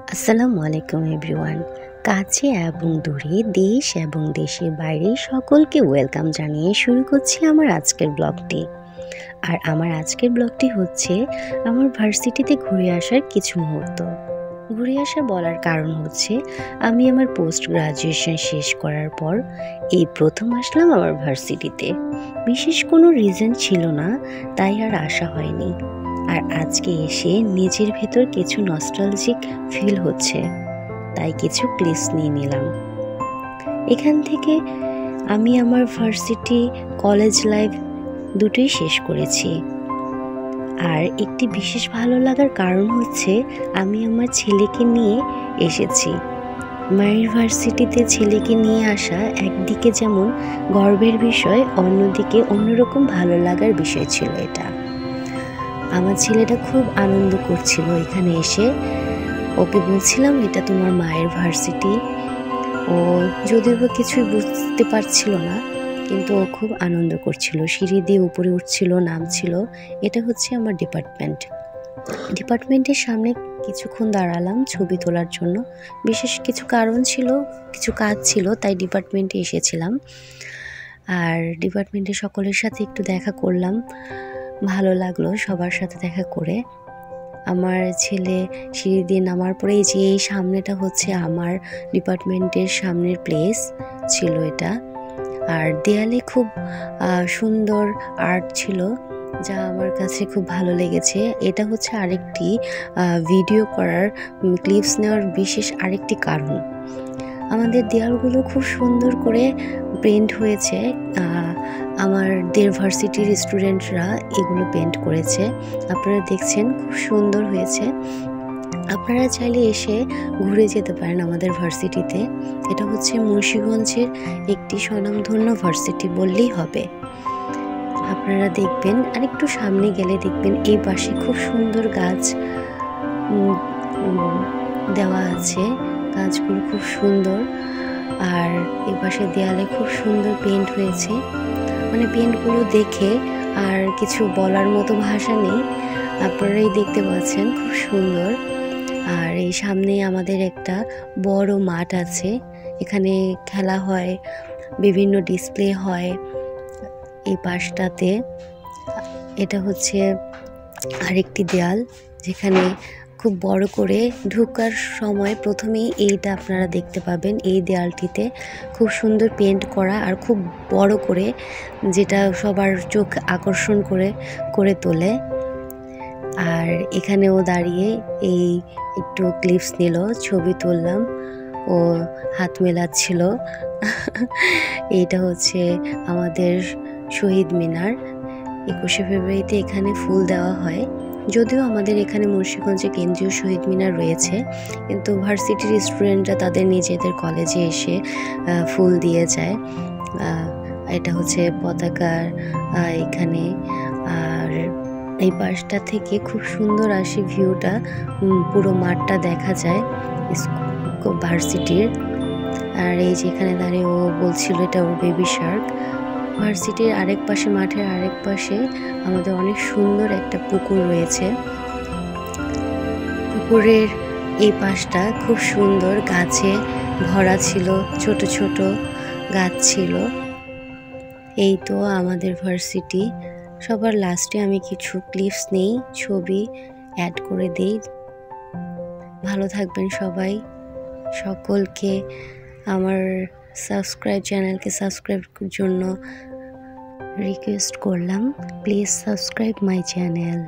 আসসালামু আলাইকুম এভরিওয়ান। কাছে এবং দূরে, দেশ এবং দেশের বাইরে সকলকে ওয়েলকাম জানিয়ে শুরু করছি আমার আজকের ব্লগটি। আর আমার আজকের ব্লগটি হচ্ছে আমার ভার্সিটিতে ঘুরে আসার কিছু মুহূর্ত। ঘুরে আসা বলার কারণ হচ্ছে আমি আমার পোস্ট গ্রাজুয়েশন শেষ করার পর এই প্রথম আসলাম আমার ভার্সিটিতে। বিশেষ কোনো রিজন ছিল না, তাই আর আসা হয়নি। আর আজকে এসে নিজের ভেতর কিছু নস্টালজিক ফিল হচ্ছে, তাই কিছু ক্লিপস নিয়ে নিলাম। এখান থেকে আমি আমার ভার্সিটি কলেজ লাইফ দুটোই শেষ করেছি। আর একটি বিশেষ ভালো লাগার কারণ হচ্ছে আমি আমার ছেলেকে নিয়ে এসেছি। মায়ের ভার্সিটিতে ছেলেকে নিয়ে আসা একদিকে যেমন গর্বের বিষয়, অন্যদিকে অন্যরকম ভালো লাগার বিষয় ছিল এটা। আমার ছেলেটা খুব আনন্দ করছিল এখানে এসে। ওকে বলছিলাম এটা তোমার মায়ের ভার্সিটি। ও যদিও বা কিছুই বুঝতে পারছিল না, কিন্তু ও খুব আনন্দ করছিল, সিঁড়ি দিয়ে উপরে উঠছিল, নামছিল। এটা হচ্ছে আমার ডিপার্টমেন্টের সামনে কিছুক্ষণ দাঁড়ালাম ছবি তোলার জন্য। বিশেষ কিছু কারণ ছিল, কিছু কাজ ছিল, তাই ডিপার্টমেন্টে এসেছিলাম। আর ডিপার্টমেন্টে সকলের সাথে একটু দেখা করলাম, ভালো লাগলো সবার সাথে দেখা করে। আমার ছেলে সিঁড়ি দিয়ে নামার পরে যে এই সামনেটা হচ্ছে আমার ডিপার্টমেন্টের সামনের প্লেস ছিল এটা। আর দেয়ালে খুব সুন্দর আর্ট ছিল, যা আমার কাছে খুব ভালো লেগেছে। এটা হচ্ছে আরেকটি ভিডিও করার, ক্লিপস নেওয়ার বিশেষ আরেকটি কারণ। আমাদের দেয়ালগুলো খুব সুন্দর করে পেন্ট হয়েছে। আমাদের ভার্সিটির স্টুডেন্টরা এগুলো পেন্ট করেছে। আপনারা দেখছেন খুব সুন্দর হয়েছে। আপনারা চাইলে এসে ঘুরে যেতে পারেন আমাদের ভার্সিটিতে। এটা হচ্ছে মুন্সিগঞ্জের একটি স্বনামধন্য ভার্সিটি বললেই হবে। আপনারা দেখবেন, আর একটু সামনে গেলে দেখবেন এই পাশে খুব সুন্দর গাছ দেওয়া আছে। গাছগুলো খুব সুন্দর। আর এই পাশে দেয়ালে খুব সুন্দর পেন্ট হয়েছে। মানে পেন্টগুলো দেখে আর কিছু বলার মতো ভাষা নেই, আপনারাই দেখতে পাচ্ছেন খুব সুন্দর। আর এই সামনে আমাদের একটা বড় মাঠ আছে, এখানে খেলা হয়, বিভিন্ন ডিসপ্লে হয় এই পাশটাতে। এটা হচ্ছে আরেকটি দেয়াল, যেখানে খুব বড় করে ঢোকার সময় প্রথমেই এইটা আপনারা দেখতে পাবেন। এই দেয়ালটিতে খুব সুন্দর পেন্ট করা আর খুব বড় করে, যেটা সবার চোখ আকর্ষণ করে তোলে। আর এখানেও দাঁড়িয়ে এই একটু ক্লিপস নিল, ছবি তুললাম। ও হাত মেলাচ্ছিল। এইটা হচ্ছে আমাদের শহীদ মিনার। 21শে ফেব্রুয়ারিতে এখানে ফুল দেওয়া হয়। যদিও আমাদের এখানে মুন্সিগঞ্জে কেন্দ্রীয় শহীদ মিনার রয়েছে, কিন্তু ভার্সিটির স্টুডেন্টরা তাদের নিজেদের কলেজে এসে ফুল দিয়ে যায়। এটা হচ্ছে পতাকার এখানে। আর এই পাশটা থেকে খুব সুন্দর আসে ভিউটা, পুরো মাঠটা দেখা যায় ভার্সিটির। আর এই যে এখানে দাঁড়িয়ে ও বলছিল এটা ওর বেবি শার্ক। ভার্সিটির আরেক পাশে, মাঠের আরেক পাশে আমাদের অনেক সুন্দর একটা পুকুর রয়েছে। পুকুরের এই পাশটা খুব সুন্দর গাছে ভরা ছিল, ছোট ছোট গাছ ছিল। এই তো আমাদের ভার্সিটি। সবার লাস্টে আমি কিছু ক্লিপস নেই, ছবি অ্যাড করে দিই। ভালো থাকবেন সবাই। সকলকে আমার চ্যানেলকে সাবস্ক্রাইব জন্য রিকোয়েস্ট করলাম, প্লিজ সাবস্ক্রাইব মাই চ্যানেল।